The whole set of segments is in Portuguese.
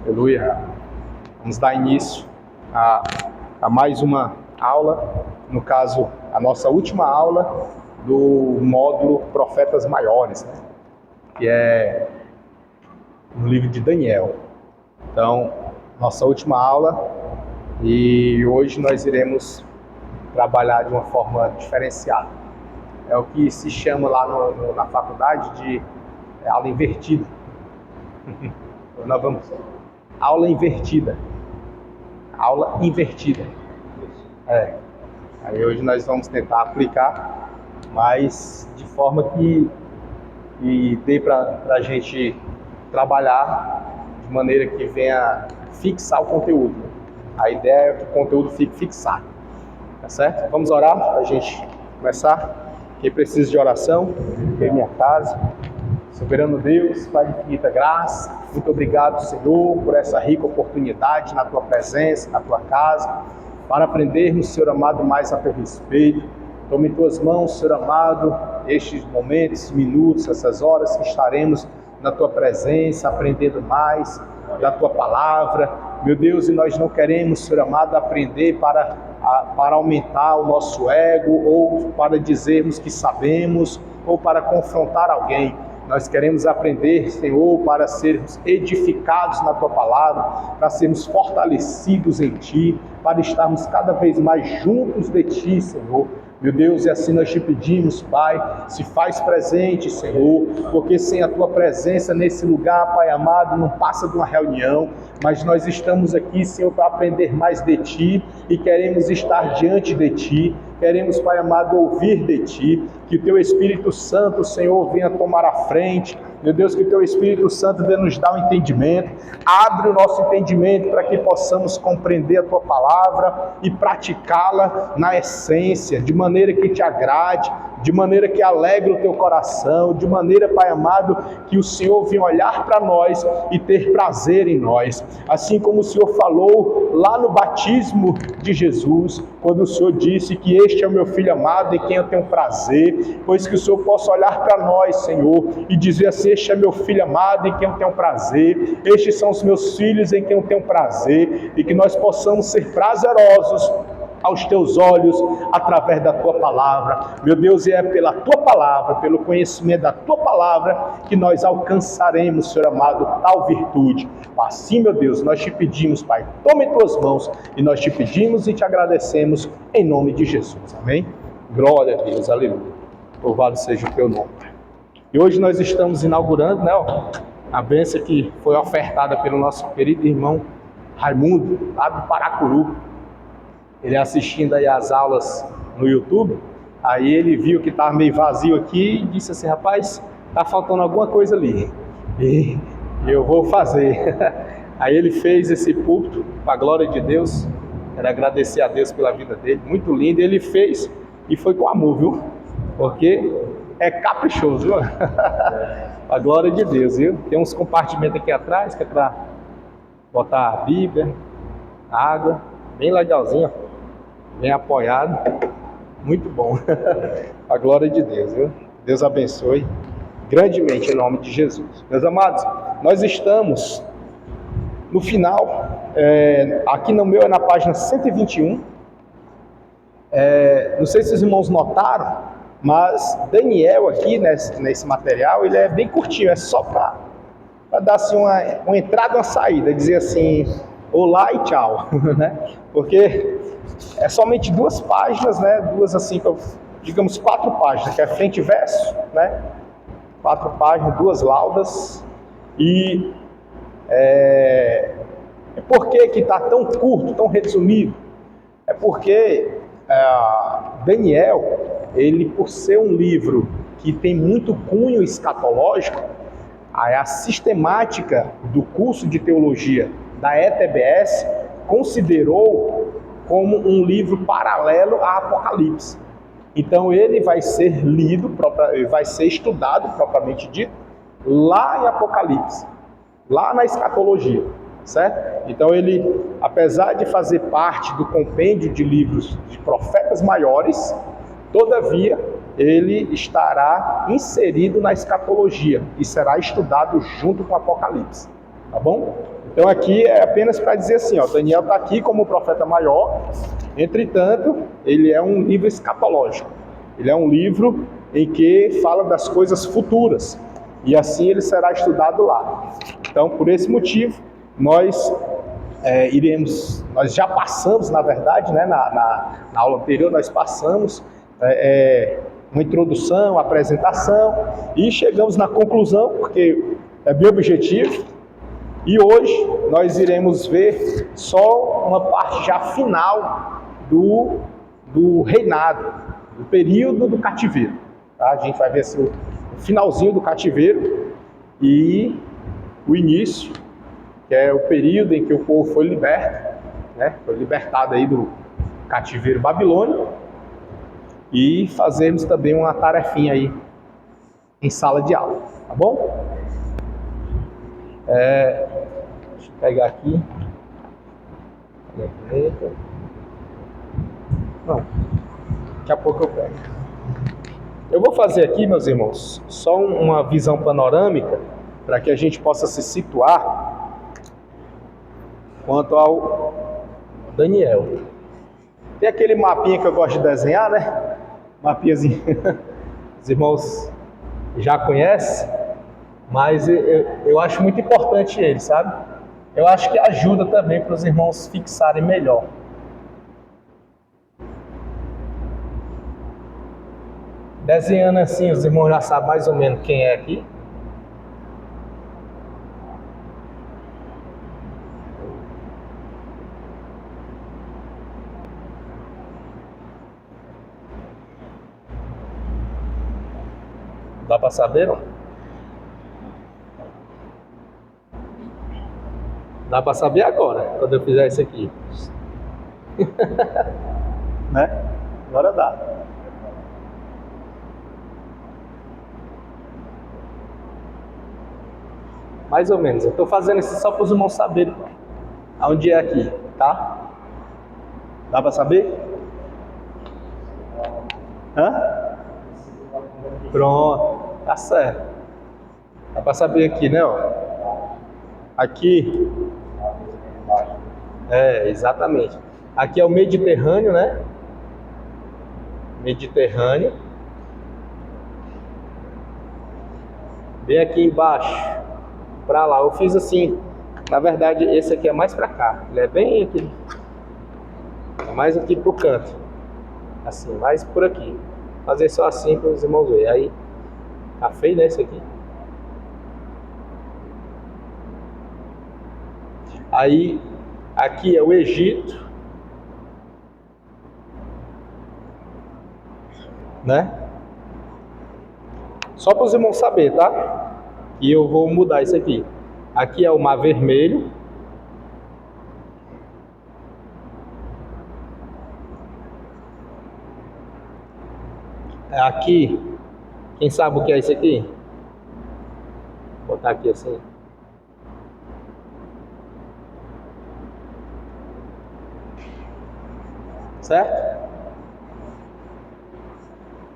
Aleluia. Vamos dar início a mais uma aula, no caso, a nossa última aula do módulo Profetas Maiores, né? Que é no livro de Daniel. Então, nossa última aula, e hoje nós iremos trabalhar de uma forma diferenciada. É o que se chama lá na faculdade de aula invertida. Nós vamos... Aula invertida. Aula invertida. Aí hoje nós vamos tentar aplicar, mas de forma que dê para a gente trabalhar de maneira que venha fixar o conteúdo. A ideia é que o conteúdo fique fixado. Tá certo? Vamos orar para a gente começar. Quem precisa de oração, em minha casa. Soberano Deus, Pai de infinita graça, muito obrigado, Senhor, por essa rica oportunidade na Tua presença, na Tua casa, para aprendermos, Senhor amado, mais a Teu respeito. Tome em Tuas mãos, Senhor amado, estes momentos, minutos, essas horas que estaremos na Tua presença, aprendendo mais da Tua palavra. Meu Deus, e nós não queremos, Senhor amado, aprender para aumentar o nosso ego, ou para dizermos que sabemos, ou para confrontar alguém. Nós queremos aprender, Senhor, para sermos edificados na Tua palavra, para sermos fortalecidos em Ti, para estarmos cada vez mais juntos de Ti, Senhor. Meu Deus, e assim nós Te pedimos, Pai, se faz presente, Senhor, porque sem a Tua presença nesse lugar, Pai amado, não passa de uma reunião, mas nós estamos aqui, Senhor, para aprender mais de Ti e queremos estar diante de Ti. Queremos, Pai amado, ouvir de Ti, que o Teu Espírito Santo, Senhor, venha tomar a frente. Meu Deus, que o Teu Espírito Santo venha nos dar um entendimento. Abre o nosso entendimento para que possamos compreender a Tua palavra e praticá-la na essência, de maneira que Te agrade, de maneira que alegre o Teu coração, de maneira, Pai amado, que o Senhor venha olhar para nós e ter prazer em nós. Assim como o Senhor falou lá no batismo de Jesus, quando o Senhor disse que este é o meu Filho amado em quem eu tenho prazer, pois que o Senhor possa olhar para nós, Senhor, e dizer assim: este é meu Filho amado em quem eu tenho prazer, estes são os meus filhos em quem eu tenho prazer, e que nós possamos ser prazerosos aos Teus olhos, através da Tua palavra. Meu Deus, e é pela Tua palavra, pelo conhecimento da Tua palavra, que nós alcançaremos, Senhor amado, tal virtude. Assim, meu Deus, nós Te pedimos, Pai, tome em Tuas mãos, e nós Te pedimos e Te agradecemos, em nome de Jesus. Amém? Glória a Deus, aleluia. Louvado seja o Teu nome. E hoje nós estamos inaugurando, né, a bênção que foi ofertada pelo nosso querido irmão Raimundo, lá do Paracuru. Ele assistindo aí as aulas no YouTube, aí ele viu que estava meio vazio aqui e disse assim: rapaz, tá faltando alguma coisa ali, e eu vou fazer. Aí ele fez esse púlpito, para a glória de Deus. Quero agradecer a Deus pela vida dele, muito lindo. Ele fez e foi com amor, viu? Porque é caprichoso, viu? A glória de Deus, viu? Tem uns compartimentos aqui atrás, que é para botar a Bíblia, a água, bem legalzinho, bem apoiado, muito bom. A glória de Deus, viu? Deus abençoe grandemente em nome de Jesus. Meus amados, nós estamos no final, aqui no meu é na página 121. Não sei se os irmãos notaram, mas Daniel aqui nesse material, ele é bem curtinho, é só para dar assim uma entrada e uma saída, dizer assim: olá e tchau, né? Porque é somente 2 páginas, né? Digamos 4 páginas, que é frente e verso, né? 4 páginas, 2 laudas. E por que está tão curto, tão resumido? É porque Daniel, ele, por ser um livro que tem muito cunho escatológico, a sistemática do curso de teologia da ETBS considerou como um livro paralelo a Apocalipse. Então ele vai ser lido, vai ser estudado propriamente dito lá em Apocalipse, lá na escatologia, certo? Então ele, apesar de fazer parte do compêndio de livros de profetas maiores, todavia ele estará inserido na escatologia e será estudado junto com Apocalipse. tá bom? Então aqui é apenas para dizer assim, ó, Daniel está aqui como profeta maior, entretanto, ele é um livro escatológico. Ele é um livro em que fala das coisas futuras, e assim ele será estudado lá. Então, por esse motivo, nós já passamos, na verdade, né, na aula anterior, nós passamos uma introdução, apresentação, e chegamos na conclusão, porque é meu objetivo, e hoje nós iremos ver só uma parte já final do reinado, do período do cativeiro. Tá? A gente vai ver assim, o finalzinho do cativeiro e o início, que é o período em que o povo foi liberto, né? Foi libertado aí do cativeiro babilônico, e fazermos também uma tarefinha aí em sala de aula, tá bom? Deixa eu pegar aqui. Não, daqui a pouco eu pego. Eu vou fazer aqui, meus irmãos, só uma visão panorâmica para que a gente possa se situar quanto ao Daniel. Tem aquele mapinha que eu gosto de desenhar, né? Mapinhazinho. Os irmãos já conhecem, mas eu acho muito importante ele, sabe? Eu acho que ajuda também para os irmãos fixarem melhor. Desenhando assim, os irmãos já sabem mais ou menos quem é aqui. Dá para saber, não? Dá para saber agora, quando eu fizer isso aqui. Né? Agora dá. Mais ou menos. Eu estou fazendo isso só para os irmãos saberem aonde é aqui, tá? Dá para saber? Hã? Pronto, tá certo. Dá para saber aqui, né? Ó. Aqui. Exatamente. Aqui é o Mediterrâneo, né? Mediterrâneo. Bem aqui embaixo. Para lá, eu fiz assim. Na verdade, esse aqui é mais para cá. Ele é bem aqui. É mais aqui pro canto. Assim, mais por aqui. Fazer só assim para os irmãos verem. Aí, tá feio, né, esse aqui? Aí, aqui é o Egito, né? Só para os irmãos saberem, tá? E eu vou mudar isso aqui. Aqui é o Mar Vermelho. Aqui, quem sabe o que é isso aqui? Vou botar aqui assim. Certo?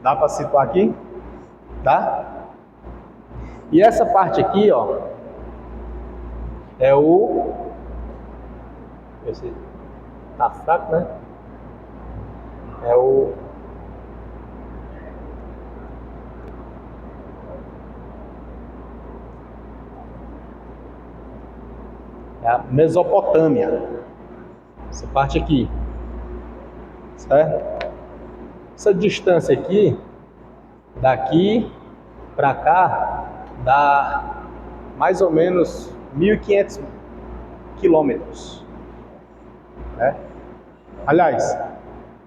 Dá para situar aqui? Tá? E essa parte aqui, ó, é o... Esse tá fraco, né? É o... É a Mesopotâmia. Essa parte aqui. Certo? Essa distância aqui, daqui para cá, dá mais ou menos 1.500 quilômetros. Né? Aliás,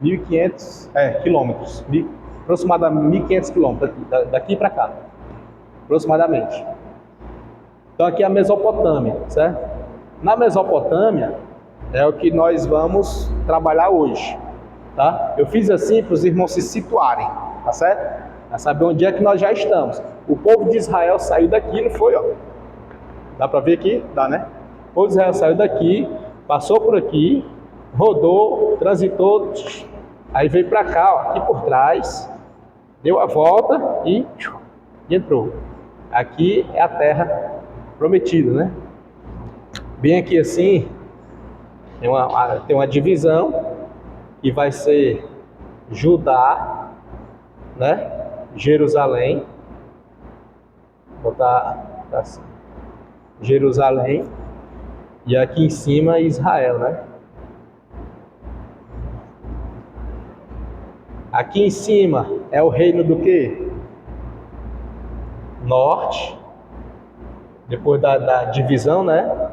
1.500 quilômetros. Aproximadamente 1.500 quilômetros daqui para cá. Aproximadamente. Então aqui é a Mesopotâmia, certo? Na Mesopotâmia é o que nós vamos trabalhar hoje, tá? Eu fiz assim para os irmãos se situarem, tá certo? Para saber onde é que nós já estamos. O povo de Israel saiu daqui, não foi, ó? Dá para ver aqui? Dá, né? O povo de Israel saiu daqui, passou por aqui, rodou, transitou, aí veio para cá, ó, aqui por trás, deu a volta e entrou. Aqui é a terra prometida, né? Bem aqui assim, tem uma divisão que vai ser Judá, né? Jerusalém. Vou botar assim, Jerusalém. E aqui em cima Israel, né? Aqui em cima é o reino do quê? Norte. Depois da divisão, né?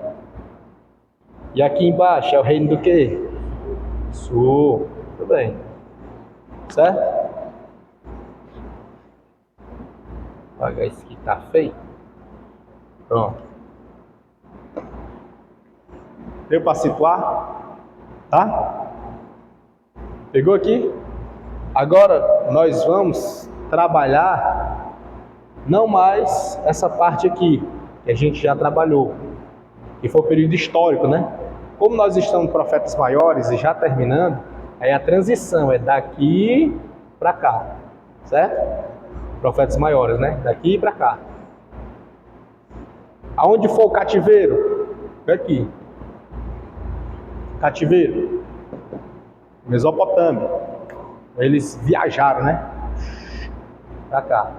E aqui embaixo é o reino do quê? Sul. Tudo bem. Certo? Vou apagar isso aqui, tá feio. Pronto. Deu para situar? Tá? Pegou aqui? Agora nós vamos trabalhar não mais essa parte aqui, que a gente já trabalhou, que foi o período histórico, né? Como nós estamos profetas maiores e já terminando, aí a transição é daqui para cá, certo? Profetas maiores, né? Daqui para cá. Aonde for o cativeiro? Aqui. Cativeiro. Mesopotâmia. Eles viajaram, né? Para cá.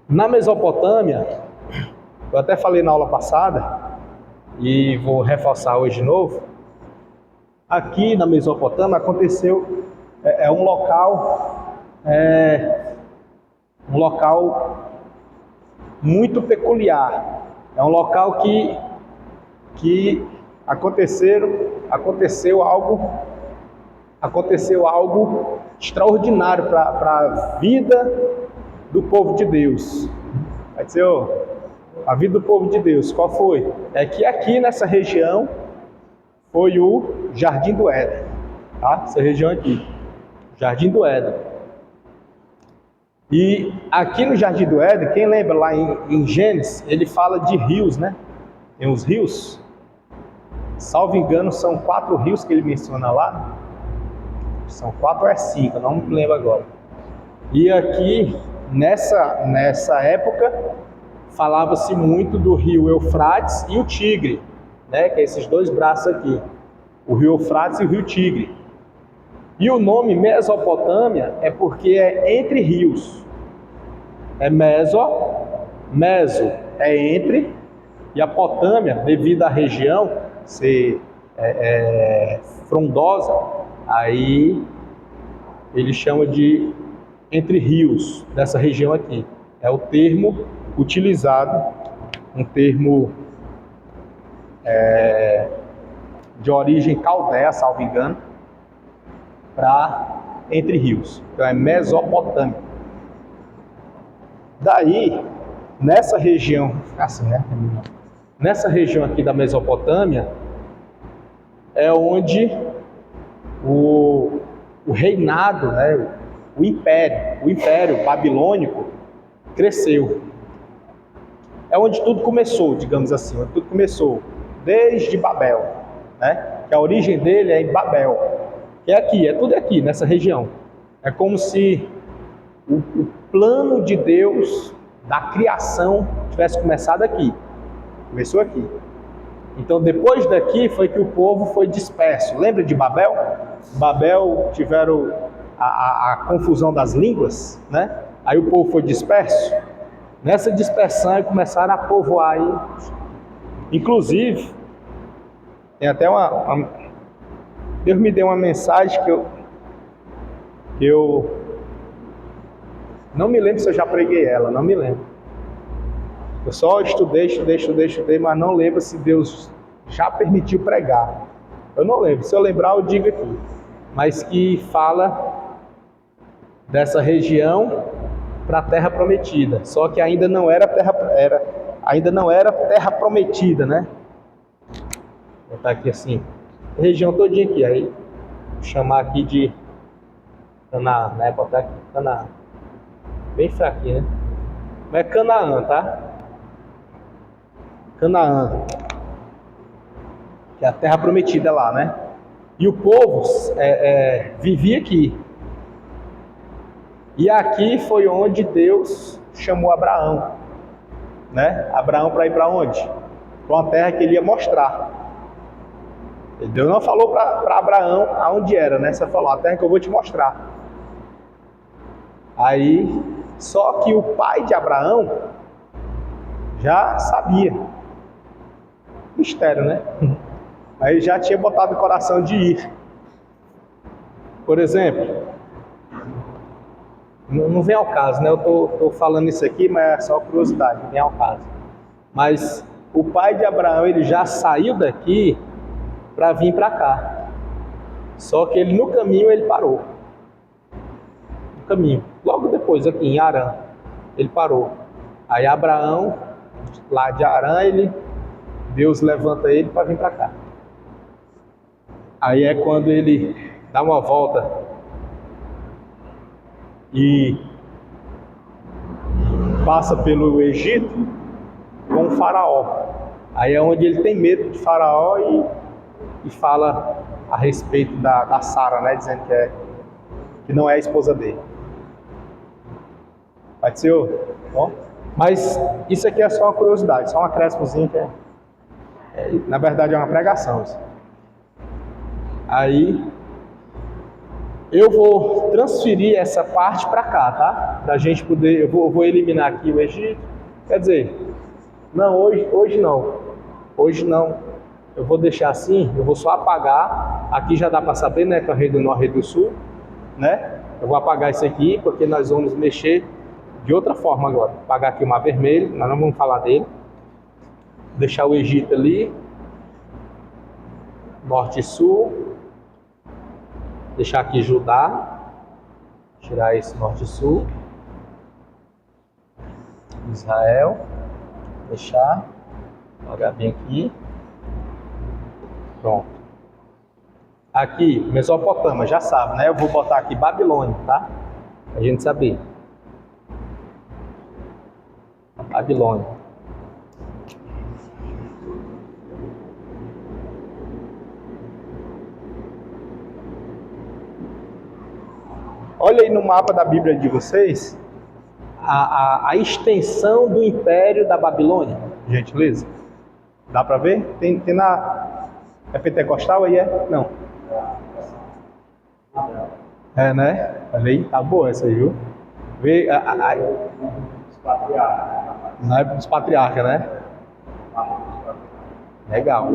Na Mesopotâmia, eu até falei na aula passada, e vou reforçar hoje de novo. Aqui na Mesopotâmia aconteceu, um local muito peculiar. É um local que aconteceu algo extraordinário para a vida do povo de Deus. Vai dizer, a vida do povo de Deus, qual foi? É que aqui nessa região foi o Jardim do Éden, tá? Essa região aqui, Jardim do Éden. E aqui no Jardim do Éden, quem lembra lá em Gênesis, ele fala de rios, né? Tem os rios. Salvo engano, são 4 rios que ele menciona lá. São 4 ou 5, não me lembro agora. E aqui, nessa época, falava-se muito do rio Eufrates e o Tigre, né? Que é esses 2 braços aqui. O rio Eufrates e o rio Tigre. E o nome Mesopotâmia é porque é entre rios. É meso é entre, e a Potâmia, devido à região ser frondosa, aí ele chama de entre rios, dessa região aqui. É o termo utilizado, um termo de origem caldeia, salvo engano, para entre rios. Então é Mesopotâmia. Daí, nessa região, assim, né? Nessa região aqui da Mesopotâmia, é onde o reinado, né? O império babilônico cresceu. É onde tudo começou, digamos assim, onde tudo começou, desde Babel, né? Que a origem dele é em Babel. Que é aqui, é tudo aqui, nessa região. É como se o plano de Deus da criação tivesse começado aqui. Começou aqui. Então, depois daqui foi que o povo foi disperso. Lembra de Babel? Babel tiveram a confusão das línguas, né? Aí o povo foi disperso. Nessa dispersão começaram a povoar aí. Inclusive, tem até Deus me deu uma mensagem que eu não me lembro se eu já preguei ela, não me lembro. Eu só estudei, mas não lembro se Deus já permitiu pregar. Eu não lembro, se eu lembrar eu digo aqui. Mas que fala dessa região para a terra prometida. Só que ainda não era terra prometida, né? Vou botar aqui assim. Região todinha aqui, aí vou chamar aqui de Canaã, né? Botar aqui Canaã, bem fraquinho, né? Mas é Canaã, tá? Canaã, que é a terra prometida lá, né? E o povo vivia aqui. E aqui foi onde Deus chamou Abraão, né? Abraão para ir para onde? para uma terra que ele ia mostrar. Deus não falou para Abraão aonde era, né? Você falou, a terra que eu vou te mostrar. Aí, só que o pai de Abraão já sabia. Mistério, né? Aí ele já tinha botado o coração de ir. Por exemplo, não vem ao caso, né? Eu tô falando isso aqui, mas é só curiosidade, não vem ao caso. Mas o pai de Abraão, ele já saiu daqui para vir para cá. Só que ele no caminho ele parou. No caminho, logo depois aqui em Harã, ele parou. Aí Abraão, lá de Harã, Deus levanta ele para vir para cá. Aí é quando ele dá uma volta e passa pelo Egito com o faraó. Aí é onde ele tem medo de faraó e fala a respeito da Sara, né? Dizendo que não é a esposa dele. Pai do Senhor? Bom, mas isso aqui é só uma curiosidade, só um acréscimozinho que na verdade é uma pregação. Isso. Aí eu vou transferir essa parte para cá, tá? Pra gente poder, eu vou eliminar aqui o Egito. Quer dizer, não, hoje não. Hoje não. Eu vou deixar assim, eu vou só apagar. Aqui já dá para saber, né, que é o Rei do Norte e Rei do Sul, né? Eu vou apagar isso aqui porque nós vamos mexer de outra forma agora. Apagar aqui o Mar Vermelho, nós não vamos falar dele. Deixar o Egito ali, Norte e Sul. Deixar aqui Judá, tirar esse Norte e Sul, Israel, deixar, jogar bem aqui, pronto. Aqui, Mesopotâmia, já sabe, né? Eu vou botar aqui Babilônia, tá? Pra gente saber. Babilônia. Olha aí no mapa da Bíblia de vocês a extensão do Império da Babilônia, gentileza. Dá para ver? Tem na... É pentecostal aí, é? Não. É, né? Olha aí, tá boa essa aí, viu? Vê na época dos patriarcas, né? Legal.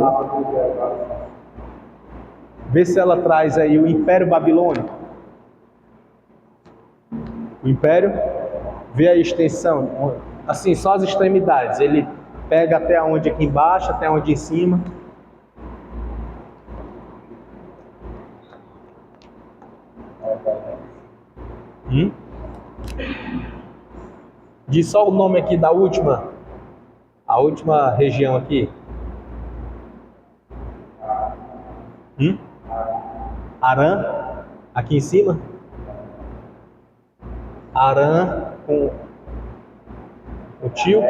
Vê se ela traz aí o Império Babilônico. O Império, vê a extensão, assim, só as extremidades. Ele pega até onde aqui embaixo, até onde em cima. Diz só o nome aqui da última, a última região aqui. Harã, aqui em cima. Harã com o tio.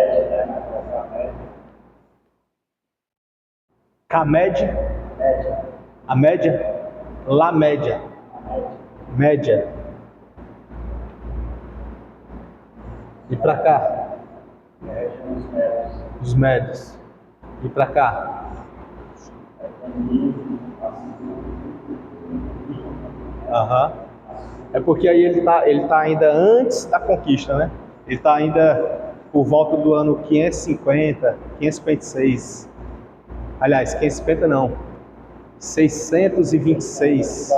Camed, a média, La Média, média. E para cá? Os médios. E para cá? Aham. É porque aí ele tá ainda antes da conquista, né? Ele está ainda por volta do ano 550, 556. Aliás, 550 não. 626.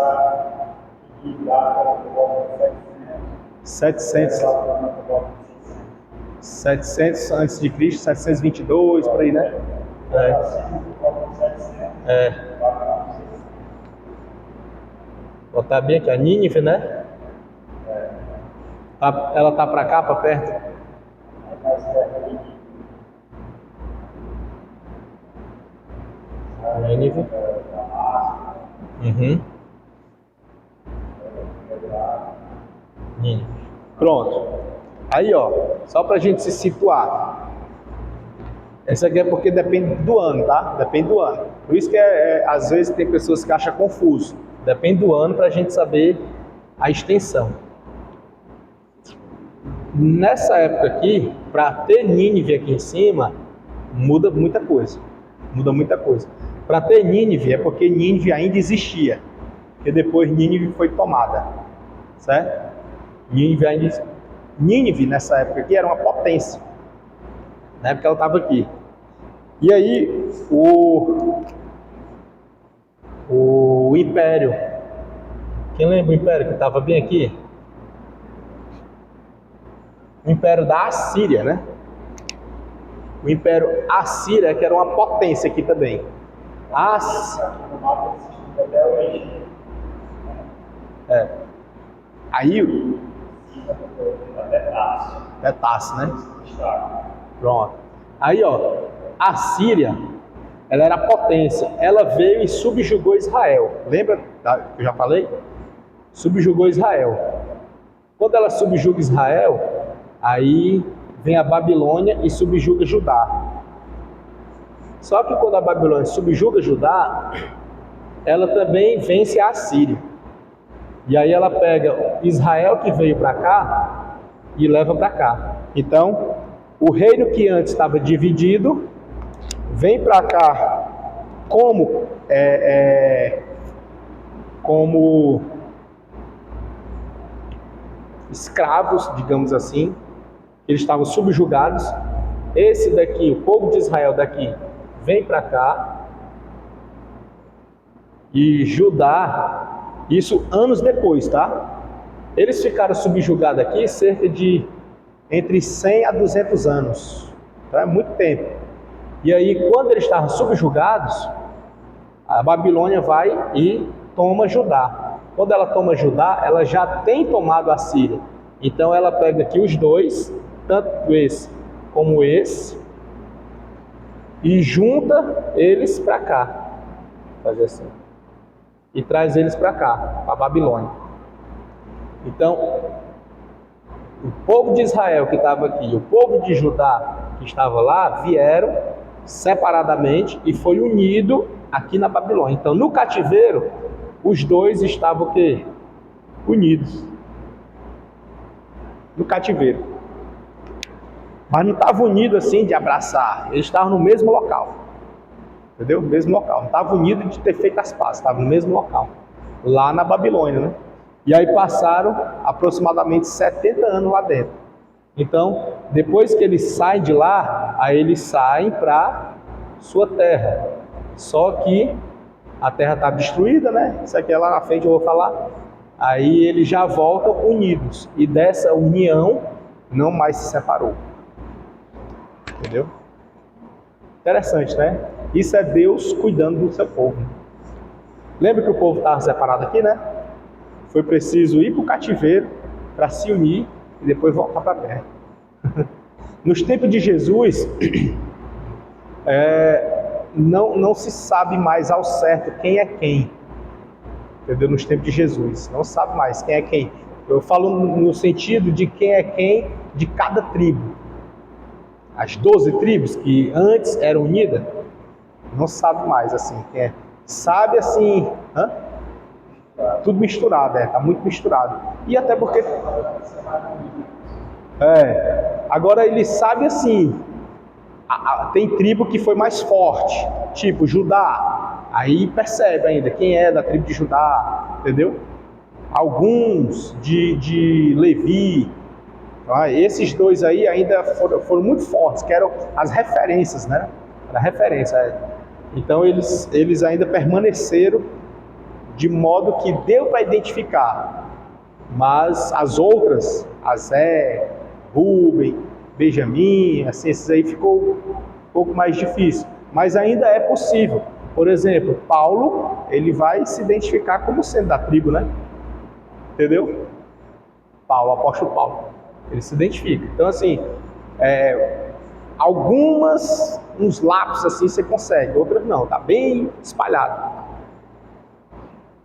700 antes de Cristo, 722 por aí, né? Botar bem aqui a Nínive, né? Ela tá para cá, para perto. Nínive. Nínive. Pronto. Aí, ó, só pra gente se situar. Essa aqui é porque depende do ano, tá? Depende do ano. Por isso que às vezes tem pessoas que acham confuso. Depende do ano pra gente saber a extensão. Nessa época aqui, para ter Nínive aqui em cima, muda muita coisa. Muda muita coisa. Para ter Nínive, é porque Nínive ainda existia. Porque depois Nínive foi tomada. Certo? Nínive, nessa época aqui, era uma potência. Na época ela estava aqui. E aí, o Império. Quem lembra o Império que estava bem aqui? O Império da Assíria, né? O Império Assíria, que era uma potência aqui também. Aí é Tarso, né? Pronto. Aí, ó, a Síria, ela era potência. Ela veio e subjugou Israel. Lembra que eu já falei? Subjugou Israel. Quando ela subjuga Israel, aí vem a Babilônia e subjuga Judá. Só que quando a Babilônia subjuga Judá, ela também vence a Assíria. E aí ela pega Israel que veio para cá e leva para cá. Então, o reino que antes estava dividido vem para cá como escravos, digamos assim. Eles estavam subjugados. Esse daqui, o povo de Israel daqui, vem para cá. E Judá, isso anos depois, tá? Eles ficaram subjugados aqui cerca de entre 100 a 200 anos. Tá? É muito tempo. E aí, quando eles estavam subjugados, a Babilônia vai e toma Judá. Quando ela toma Judá, ela já tem tomado a Síria. Então ela pega aqui os dois, tanto esse como esse, e junta eles para cá. Fazer assim. E traz eles para cá, para a Babilônia. Então, o povo de Israel que estava aqui, o povo de Judá que estava lá, vieram separadamente e foi unido aqui na Babilônia. Então, no cativeiro, os dois estavam o quê? Unidos. No cativeiro. Mas não estavam unidos assim de abraçar, eles estavam no mesmo local. Entendeu? No mesmo local. Não estavam unidos de ter feito as pazes, estavam no mesmo local. Lá na Babilônia, né? E aí passaram aproximadamente 70 anos lá dentro. Então, depois que eles saem de lá, aí eles saem para sua terra. Só que a terra está destruída, né? Isso aqui é lá na frente, eu vou falar. Aí eles já voltam unidos. E dessa união não mais se separou. Entendeu? Interessante, né? Isso é Deus cuidando do seu povo. Lembra que o povo estava separado aqui, né? Foi preciso ir para o cativeiro para se unir e depois voltar para a terra. Nos tempos de Jesus, não se sabe mais ao certo quem é quem. Entendeu? Nos tempos de Jesus, não se sabe mais quem é quem. Eu falo no sentido de quem é quem de cada tribo. As 12 tribos que antes eram unidas, não se sabe mais assim quem é. Sabe assim, tudo misturado, tá muito misturado. E até porque agora ele sabe assim, tem tribo que foi mais forte, tipo Judá, aí percebe ainda quem é da tribo de Judá, entendeu? Alguns de Levi, esses dois aí ainda foram muito fortes, que eram as referências, né? Era referência. Então eles ainda permaneceram de modo que deu para identificar. Mas as outras, Azé, Rúben, Benjamim, assim, esses aí ficou um pouco mais difícil. Mas ainda é possível. Por exemplo, Paulo, ele vai se identificar como sendo da tribo, né? Entendeu? Paulo, o apóstolo Paulo. Ele se identifica. Então, assim, uns lapsos assim você consegue, outros não, tá bem espalhado.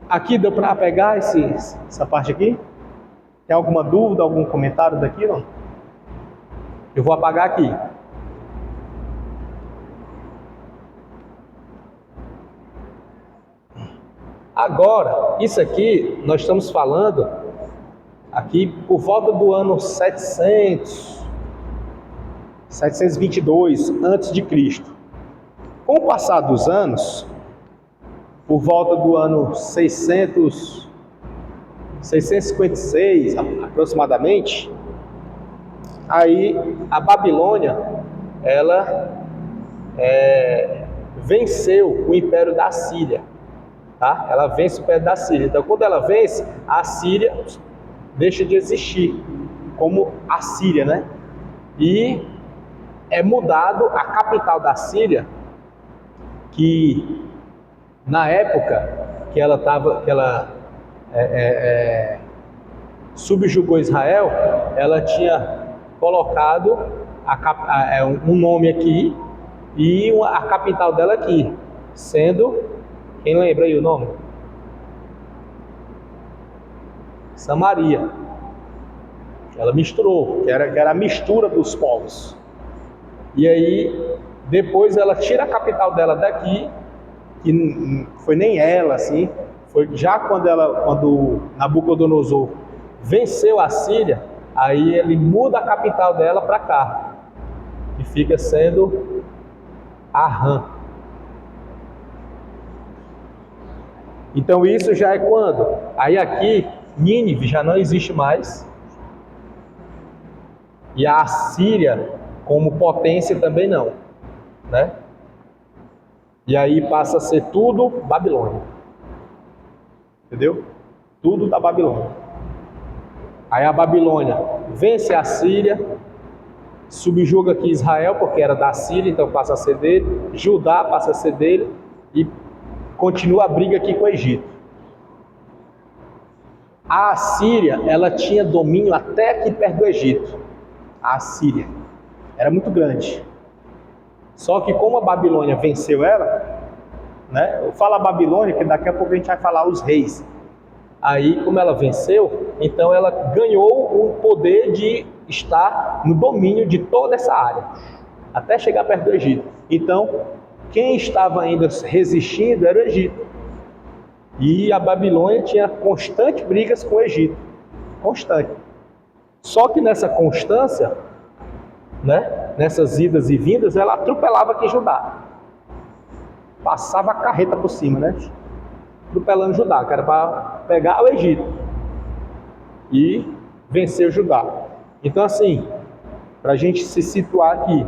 Aqui deu para pegar essa parte aqui? Tem alguma dúvida, algum comentário daqui, não? Eu vou apagar aqui. Agora, isso aqui, nós estamos falando aqui por volta do ano 722 antes de Cristo. Com o passar dos anos, por volta do ano 656 aproximadamente, aí a Babilônia, ela venceu o Império da Síria, tá? Ela vence o Império da Síria. Então, quando ela vence, a Síria deixa de existir como a Síria, né? E é mudado a capital da Síria, que na época que ela subjugou Israel, ela tinha colocado um nome aqui e a capital dela aqui, sendo, quem lembra aí o nome? Samaria. Ela misturou, que era a mistura dos povos. E aí, depois ela tira a capital dela daqui, que não foi nem ela, assim, foi já quando Nabucodonosor venceu a Síria, aí ele muda a capital dela para cá, que fica sendo Arã. Então isso já é quando? Aí aqui, Nínive já não existe mais, e a Síria como potência também não, né? E aí passa a ser tudo Babilônia. Entendeu? Tudo da Babilônia. Aí a Babilônia vence a Síria, subjuga aqui Israel, porque era da Síria, então passa a ser dele. Judá passa a ser dele e continua a briga aqui com o Egito. A Síria, ela tinha domínio até aqui perto do Egito. A Síria era muito grande. Só que como a Babilônia venceu ela, né? Eu falo a Babilônia, porque daqui a pouco a gente vai falar os reis. Aí, como ela venceu, então ela ganhou o poder de estar no domínio de toda essa área, até chegar perto do Egito. Então, quem estava ainda resistindo era o Egito. E a Babilônia tinha constantes brigas com o Egito. Constante. Só que nessa constância, né, nessas idas e vindas, ela atropelava aqui Judá. Passava a carreta por cima, né? Atropelando Judá, que era para pegar o Egito e vencer o Judá. Então, assim, para a gente se situar aqui,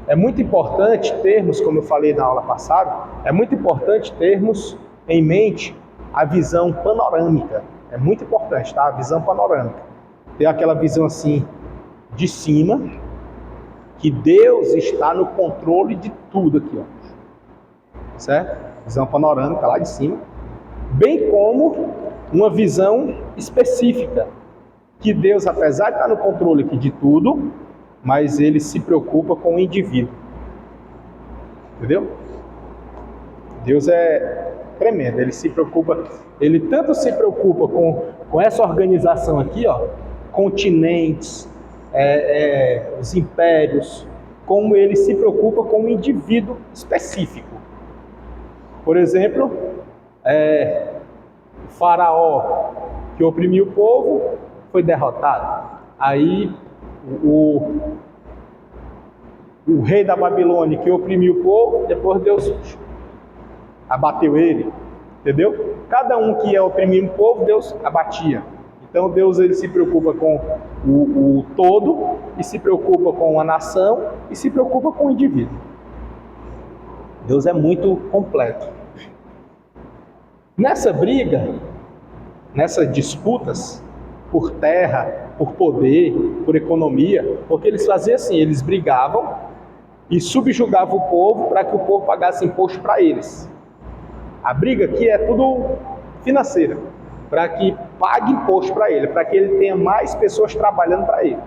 é muito importante termos, como eu falei na aula passada, é muito importante termos em mente a visão panorâmica. É muito importante, tá? A visão panorâmica. Ter aquela visão assim, de cima, que Deus está no controle de tudo aqui, ó. Certo? Visão panorâmica lá de cima. Bem como uma visão específica, que Deus, apesar de estar no controle aqui de tudo, mas Ele se preocupa com o indivíduo. Entendeu? Deus é tremendo, Ele se preocupa, Ele tanto se preocupa com essa organização aqui, ó, continentes, os impérios, como Ele se preocupa com um indivíduo específico. Por exemplo, o faraó que oprimiu o povo foi derrotado. Aí o rei da Babilônia que oprimiu o povo, depois Deus abateu ele. Entendeu? Cada um que ia oprimir um povo, Deus abatia. Então Deus, ele se preocupa com o todo, e se preocupa com a nação, e se preocupa com o indivíduo. Deus é muito completo. Nessa briga, nessas disputas por terra, por poder, por economia, porque eles faziam assim, eles brigavam e subjugavam o povo para que o povo pagasse imposto para eles. A briga aqui é tudo financeira, para que pague imposto para ele, para que ele tenha mais pessoas trabalhando para ele.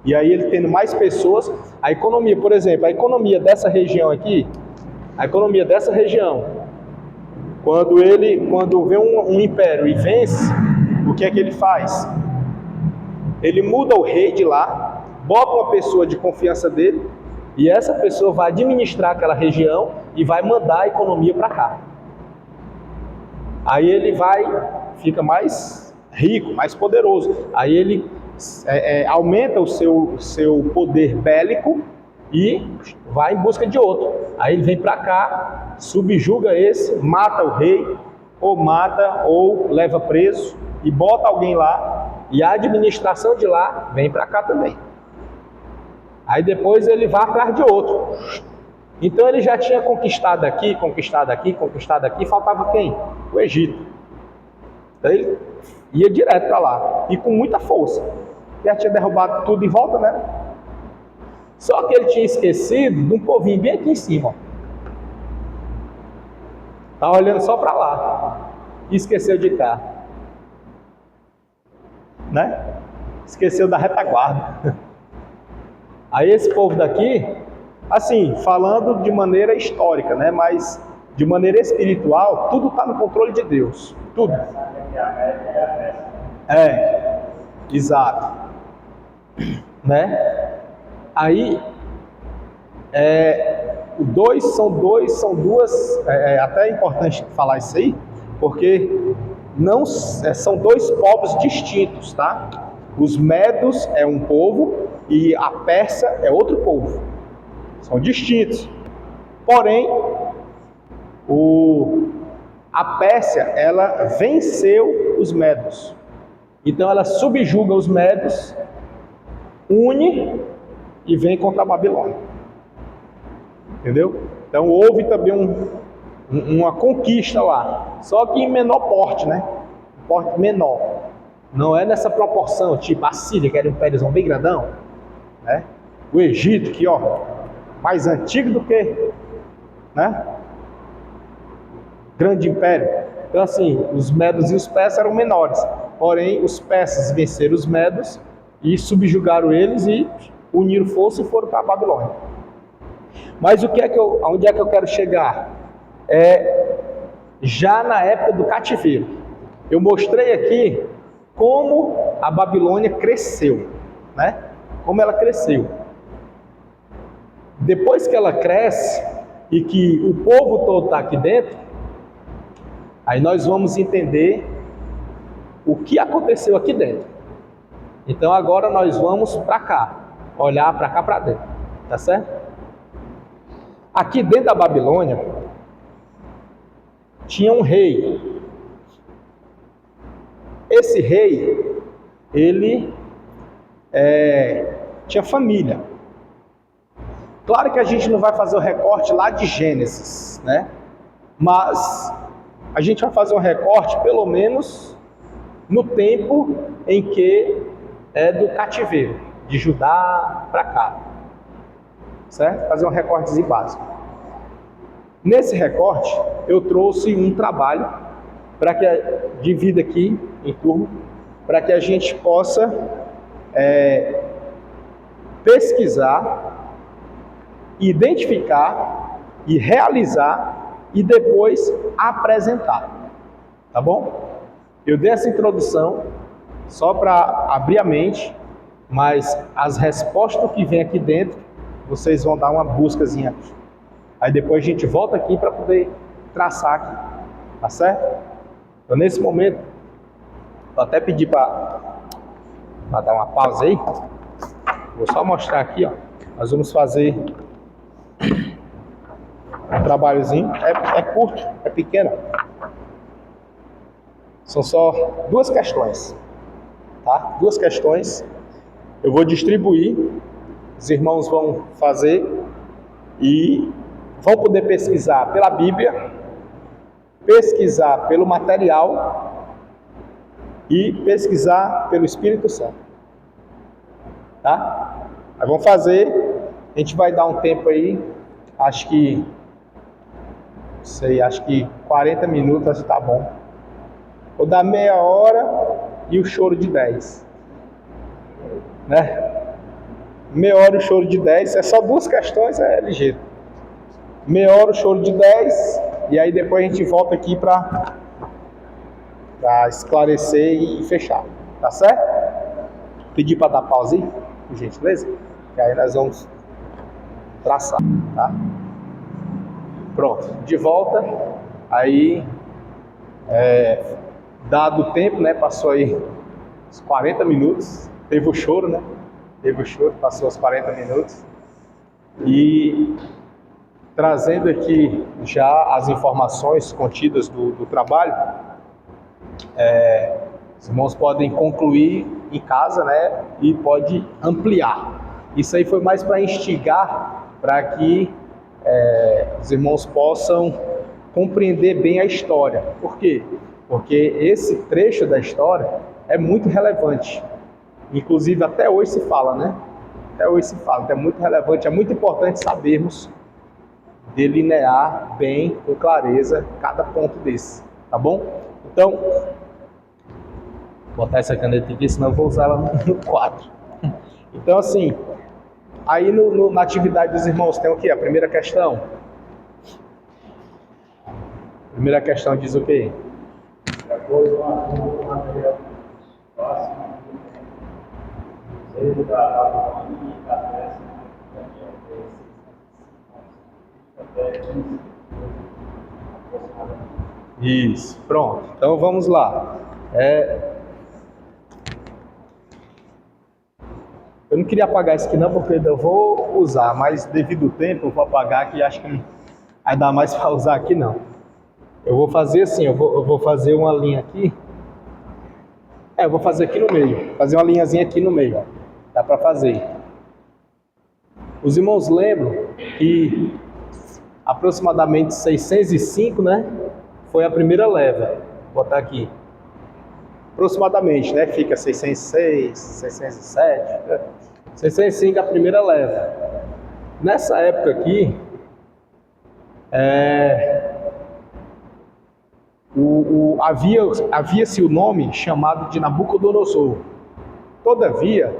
E aí ele tendo mais pessoas, a economia, por exemplo, a economia dessa região aqui, quando vem um império e vence, o que é que ele faz? Ele muda o rei de lá, bota uma pessoa de confiança dele, e essa pessoa vai administrar aquela região e vai mandar a economia para cá. Aí ele fica mais rico, mais poderoso. Aí ele aumenta o seu poder bélico e vai em busca de outro. Aí ele vem para cá, subjuga esse, mata o rei, ou leva preso e bota alguém lá, e a administração de lá vem para cá também. Aí depois ele vai atrás de outro. Então ele já tinha conquistado aqui, faltava quem? O Egito. Então ele ia direto para lá, e com muita força. Já tinha derrubado tudo em volta, né? Só que ele tinha esquecido de um povinho bem aqui em cima. Tá olhando só para lá. E esqueceu de cá. Né? Esqueceu da retaguarda. Aí esse povo daqui, assim, falando de maneira histórica, né? Mas de maneira espiritual, tudo está no controle de Deus. Tudo. Exato. Né? Aí, são duas, até é importante falar isso aí, porque não são dois povos distintos, tá? Os medos é um povo e a Pérsia é outro povo. São distintos. Porém, a Pérsia, ela venceu os medos. Então ela subjuga os medos, une e vem contra a Babilônia. Entendeu? Então houve também uma conquista lá, só que em menor porte, né? Porte menor. Não é nessa proporção, tipo a Síria, que era um impériozão bem grandão, né? O Egito, que mais antigo do que, né? Grande império. Então assim, os medos e os persas eram menores. Porém, os persas venceram os medos e subjugaram eles e uniram força e foram para a Babilônia. Mas onde é que eu quero chegar? Já na época do cativeiro. Eu mostrei aqui como a Babilônia cresceu, né? Como ela cresceu. Depois que ela cresce e que o povo todo está aqui dentro, aí nós vamos entender o que aconteceu aqui dentro. Então agora nós vamos para cá, olhar para cá para dentro, tá certo? Aqui dentro da Babilônia tinha um rei. Esse rei, ele tinha família. Claro que a gente não vai fazer o recorte lá de Gênesis, né? Mas a gente vai fazer um recorte pelo menos no tempo em que é do cativeiro, de Judá para cá, certo? Fazer um recortezinho básico. Nesse recorte, eu trouxe um trabalho para que divida aqui em turma, para que a gente possa pesquisar, identificar e realizar e depois apresentar, tá bom? Eu dei essa introdução só para abrir a mente, mas as respostas que vem aqui dentro, vocês vão dar uma buscazinha. Aí depois a gente volta aqui para poder traçar aqui, tá certo? Então nesse momento, vou até pedir para dar uma pausa aí. Vou só mostrar aqui, nós vamos fazer um trabalhozinho, é curto, é pequeno. São só duas questões, tá? Duas questões. Eu vou distribuir, os irmãos vão fazer e vão poder pesquisar pela Bíblia, pesquisar pelo material e pesquisar pelo Espírito Santo, tá? Aí vamos fazer, a gente vai dar um tempo aí, acho que 40 minutos, acho que tá bom. Vou dar meia hora e o choro de 10, né? Meia hora e o choro de 10, é só duas questões, é ligeiro. Meia hora o choro de 10, e aí depois a gente volta aqui para esclarecer e fechar, tá certo? Pedir para dar pausa aí, por gentileza, que aí nós vamos traçar, tá? Pronto, de volta, aí, dado o tempo, né, passou aí uns 40 minutos, teve o choro, né? Teve o choro, passou os 40 minutos. E trazendo aqui já as informações contidas do trabalho, os irmãos podem concluir em casa, né? E pode ampliar. Isso aí foi mais para instigar, para que os irmãos possam compreender bem a história. Por quê? Porque esse trecho da história é muito relevante. Inclusive até hoje se fala, né? Até hoje se fala, então é muito relevante, é muito importante sabermos delinear bem, com clareza, cada ponto desse, tá bom? Então, vou botar essa caneta aqui, senão eu vou usar ela no quadro. Então, assim, aí na atividade dos irmãos tem o quê? A primeira questão. A primeira questão diz o quê? De acordo com a material próximo, seja da autonomia e da peça, isso, pronto. Então vamos lá. Eu não queria apagar isso aqui não, porque eu vou usar, mas devido ao tempo eu vou apagar, que acho que não vai dar mais para usar aqui não. Eu vou fazer assim, eu vou fazer uma linha aqui. Eu vou fazer aqui no meio, fazer uma linhazinha aqui no meio, ó. Dá para fazer. Os irmãos lembram que aproximadamente 605, né? Foi a primeira leva. Vou botar aqui. Aproximadamente, né? Fica 606, 607. 605 a primeira leva. Nessa época aqui, havia-se o nome chamado de Nabucodonosor. Todavia,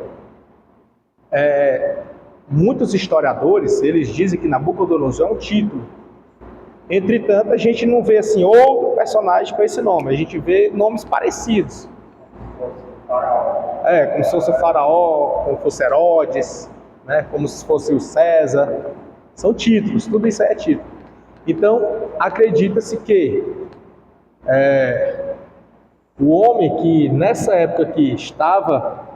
muitos historiadores, eles dizem que Nabucodonosor é um título. Entretanto, a gente não vê assim outro personagem com esse nome, a gente vê nomes parecidos. Como se fosse o faraó, como se fosse Herodes, né? Como se fosse o César. São títulos, tudo isso aí é título. Então, acredita-se que o homem que nessa época aqui estava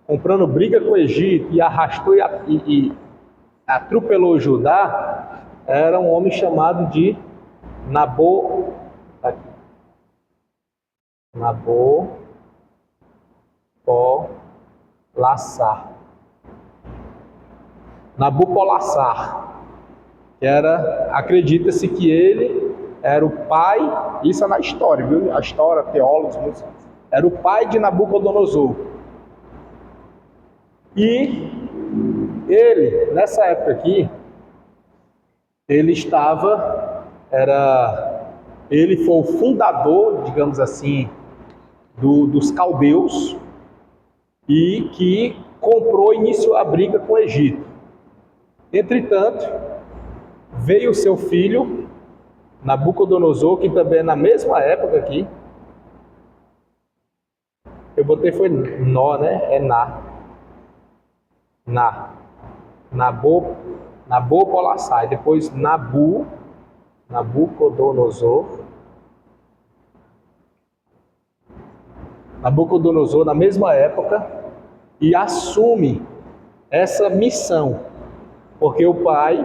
comprando briga com o Egito e arrastou e atropelou Judá, era um homem chamado de Nabopolassar. Nabopolassar, que acredita-se que ele era o pai, isso é na história, viu? A história, teólogos, muitos, era o pai de Nabucodonosor. E ele, nessa época aqui, ele foi o fundador, digamos assim, dos caldeus, e que iniciou a briga com o Egito. Entretanto, veio o seu filho, Nabucodonosor, que também é na mesma época aqui. Eu botei foi nó, né? É Nabopolassar, depois Nabucodonosor, na mesma época, e assume essa missão, porque o pai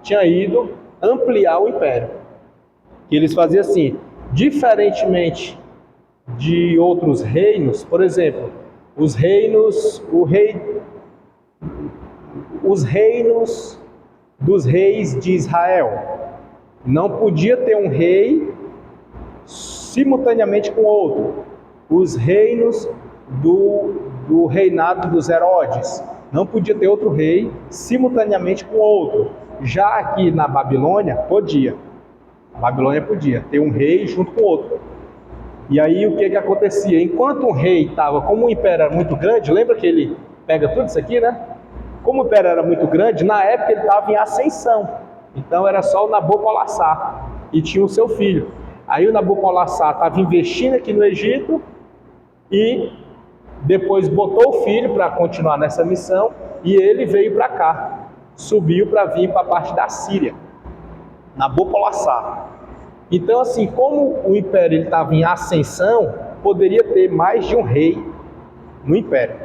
tinha ido ampliar o império. E eles faziam assim, diferentemente de outros reinos, por exemplo, os reinos dos reis de Israel. Não podia ter um rei simultaneamente com outro. Os reinos do reinado dos Herodes. Não podia ter outro rei simultaneamente com outro. Já aqui na Babilônia, podia. A Babilônia podia ter um rei junto com outro. E aí o que acontecia? Enquanto um rei estava, como o império era muito grande, lembra que ele pega tudo isso aqui, né? Como o império era muito grande, na época ele estava em ascensão. Então era só o Nabopolassar e tinha o seu filho. Aí o Nabopolassar estava investindo aqui no Egito e depois botou o filho para continuar nessa missão e ele veio para cá, subiu para vir para a parte da Síria, Nabopolassar. Então assim, como o império estava em ascensão, poderia ter mais de um rei no império.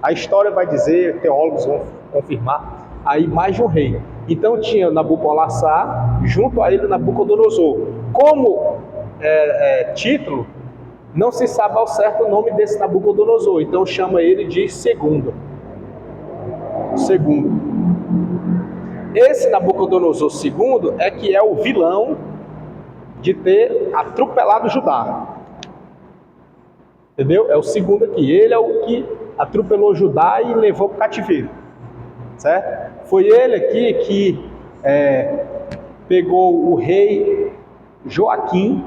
A história vai dizer, teólogos vão confirmar, aí mais de um rei. Então tinha Nabopolassar, junto a ele Nabucodonosor. Como título, não se sabe ao certo o nome desse Nabucodonosor, então chama ele de segundo. Esse Nabucodonosor II é que é o vilão de ter atropelado Judá. Entendeu? É o segundo aqui. Ele é o que atropelou Judá e levou para o cativeiro. Certo? Foi ele aqui que pegou o rei Joaquim.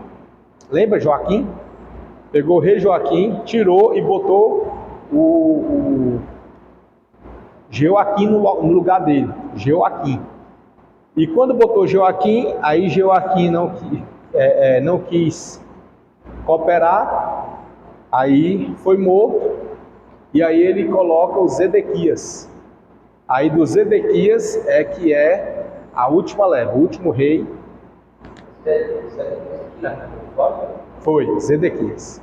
Lembra Joaquim? Pegou o rei Joaquim, tirou e botou o Joaquim no lugar dele. Joaquim. E quando botou Joaquim, aí Joaquim não quis cooperar, aí foi morto, e aí ele coloca o Zedequias. Aí do Zedequias é que é a última leva, o último rei. Foi, Zedequias.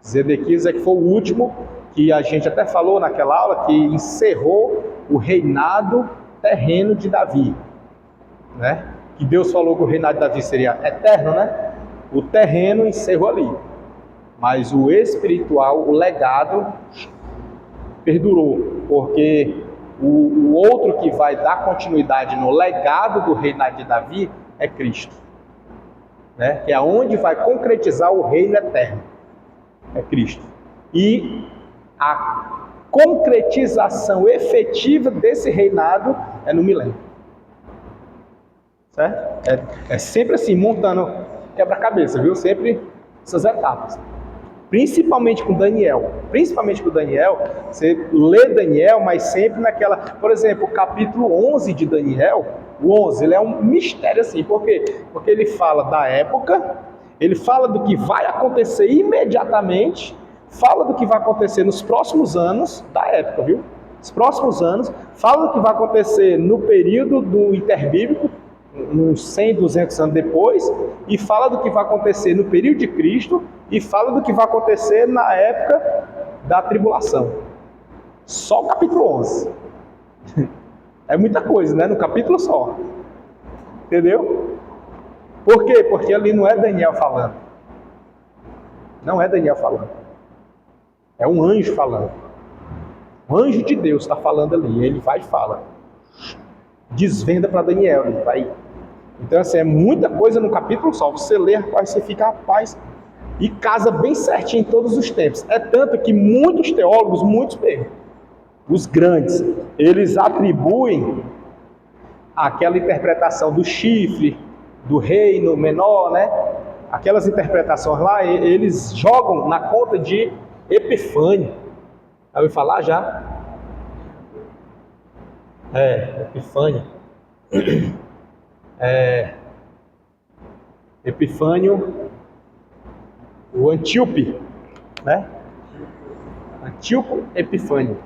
Zedequias é que foi o último, que a gente até falou naquela aula, que encerrou o reinado terreno de Davi. Né? Que Deus falou que o reinado de Davi seria eterno, né? O terreno encerrou ali. Mas o espiritual, o legado, perdurou. Porque o outro que vai dar continuidade no legado do reinado de Davi é Cristo. Né? Que é onde vai concretizar o reino eterno. É Cristo. E a concretização efetiva desse reinado é no milênio. Certo? É sempre assim, montando quebra-cabeça, viu? Sempre essas etapas. Principalmente com Daniel. Você lê Daniel, mas sempre naquela... Por exemplo, o capítulo 11 de Daniel, o 11, ele é um mistério assim. Por quê? Porque ele fala da época, ele fala do que vai acontecer imediatamente, fala do que vai acontecer nos próximos anos da época, viu? Os próximos anos, fala do que vai acontecer no período do interbíblico, uns 100, 200 anos depois, e fala do que vai acontecer no período de Cristo, e fala do que vai acontecer na época da tribulação. Só o capítulo 11. É muita coisa, né? No capítulo só. Entendeu? Por quê? Porque ali não é Daniel falando. Não é Daniel falando. É um anjo falando. O anjo de Deus está falando ali. Ele vai e fala. Desvenda para Daniel. Ele vai. Então, assim, é muita coisa no capítulo só. Você lê, rapaz, você fica, rapaz, e casa bem certinho em todos os tempos. É tanto que muitos teólogos, os grandes, eles atribuem aquela interpretação do chifre, do reino menor, né? Aquelas interpretações lá, eles jogam na conta de Epifânio. Já ouviu falar já? Epifânio. Epifânio, o Antíope, né? Antíoco Epifânio.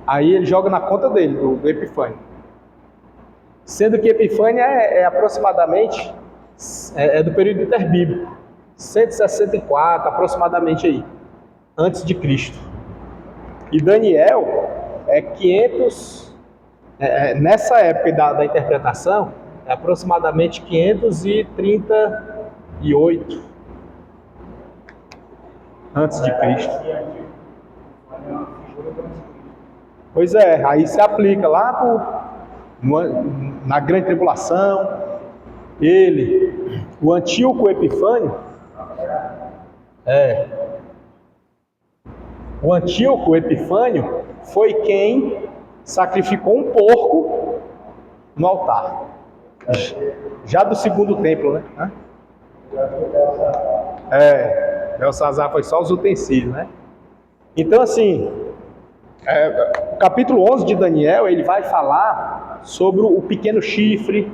Aí ele joga na conta dele, do Epifânio. Sendo que Epifânio é aproximadamente do período interbíblico, 164 aproximadamente aí, antes de Cristo. E Daniel é 500, nessa época da interpretação, é aproximadamente 538 antes de Cristo. Pois é, aí se aplica lá na grande tribulação, o Antíoco Epifânio, o Antíoco Epifânio foi quem sacrificou um porco no altar, já do segundo templo, né? Belsazar foi só os utensílios, né? Então, assim, o capítulo 11 de Daniel, ele vai falar sobre o pequeno chifre,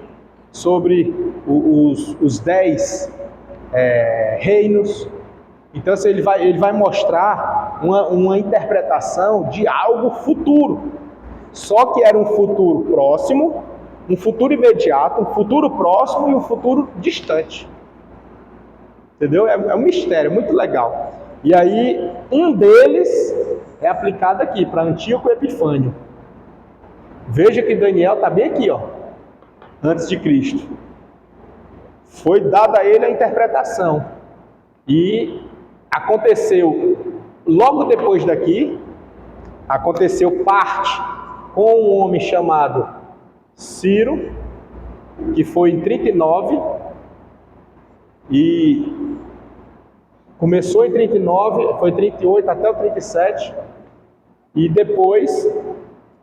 sobre os 10 reinos. Então, assim, ele vai mostrar uma interpretação de algo futuro. Só que era um futuro próximo, um futuro imediato, um futuro próximo e um futuro distante. Entendeu? É um mistério, muito legal. E aí, um deles é aplicado aqui, para Antíoco Epifânio. Veja que Daniel está bem aqui, ó, antes de Cristo. Foi dada a ele a interpretação. E aconteceu, logo depois daqui, aconteceu parte com um homem chamado Ciro, que foi em 39, e começou em 39, foi 38 até o 37, e depois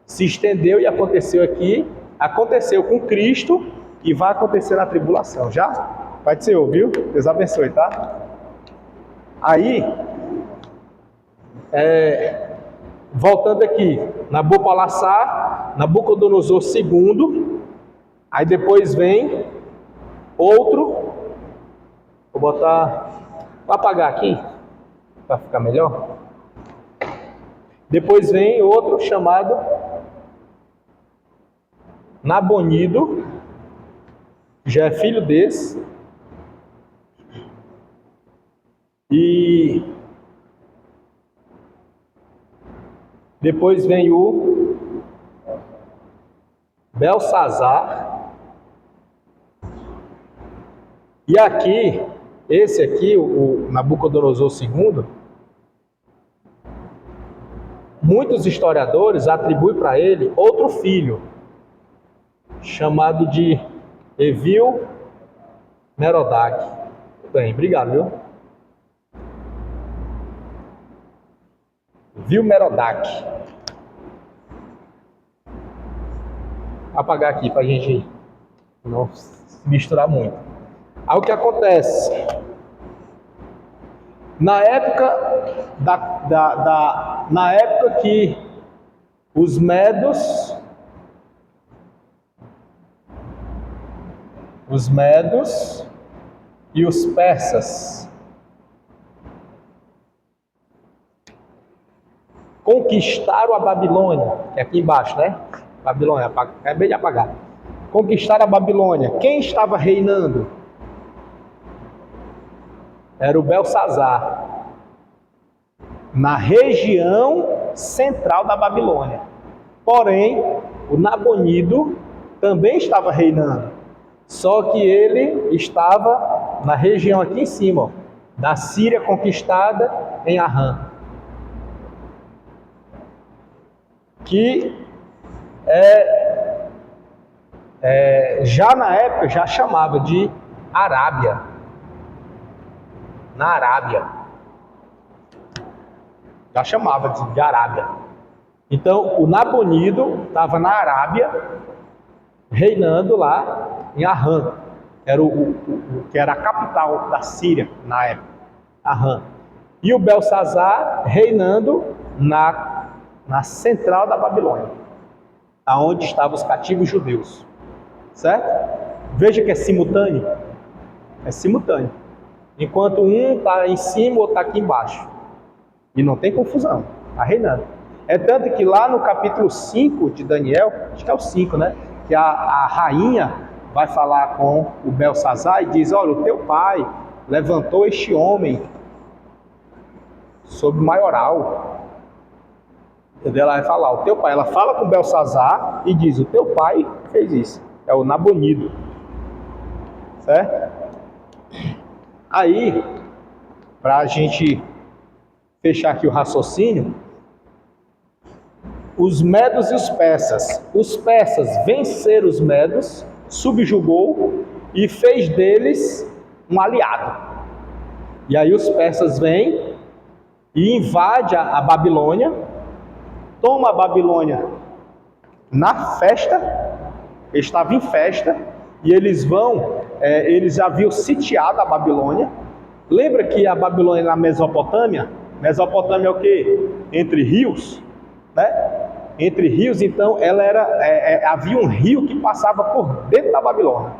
se estendeu e aconteceu aqui, aconteceu com Cristo e vai acontecer na tribulação, já? Pai do Senhor, viu? Deus abençoe, tá? Aí, voltando aqui, Nabucodonosor II, aí depois vem outro, vou apagar aqui, para ficar melhor. Depois vem outro chamado Nabonido, já é filho desse, e depois vem o Belsazar, e aqui, esse aqui, o Nabucodonosor II, muitos historiadores atribuem para ele outro filho, chamado de Evil Merodach. Bem, obrigado, viu? Evil Merodach. Vou apagar aqui para a gente não se misturar muito. Aí o que acontece? Na época na época que os medos e os persas conquistaram a Babilônia, que é aqui embaixo, né? Babilônia, acabei de apagar. Conquistaram a Babilônia. Quem estava reinando? Era o Belsazar, na região central da Babilônia. Porém, o Nabonido também estava reinando, só que ele estava na região aqui em cima, ó, da Síria conquistada em Arã, que já na época já chamava de Arábia. Na Arábia. Já chamava de Arábia. Então, o Nabonido estava na Arábia, reinando lá em Arã. Era que era a capital da Síria na época, Arã. E o Belsazar reinando na central da Babilônia, aonde estavam os cativos judeus. Certo? Veja que é simultâneo. É simultâneo. Enquanto um está em cima, o outro está aqui embaixo. E não tem confusão. Está reinando. É tanto que lá no capítulo 5 de Daniel, acho que é o 5, né? Que a rainha vai falar com o Belsazar e diz: olha, o teu pai levantou este homem sob maioral. E ela vai falar, o teu pai. Ela fala com o Belsazar e diz: o teu pai fez isso. É o Nabonido. Certo? Aí, para a gente fechar aqui o raciocínio, os medos e os persas. Os persas venceram os medos, subjugou e fez deles um aliado. E aí os persas vêm e invadem a Babilônia, toma a Babilônia na festa, eles estavam em festa, e eles eles haviam sitiado a Babilônia. Lembra que a Babilônia na Mesopotâmia? Mesopotâmia é o quê? Entre rios, né? Entre rios, então, ela havia um rio que passava por dentro da Babilônia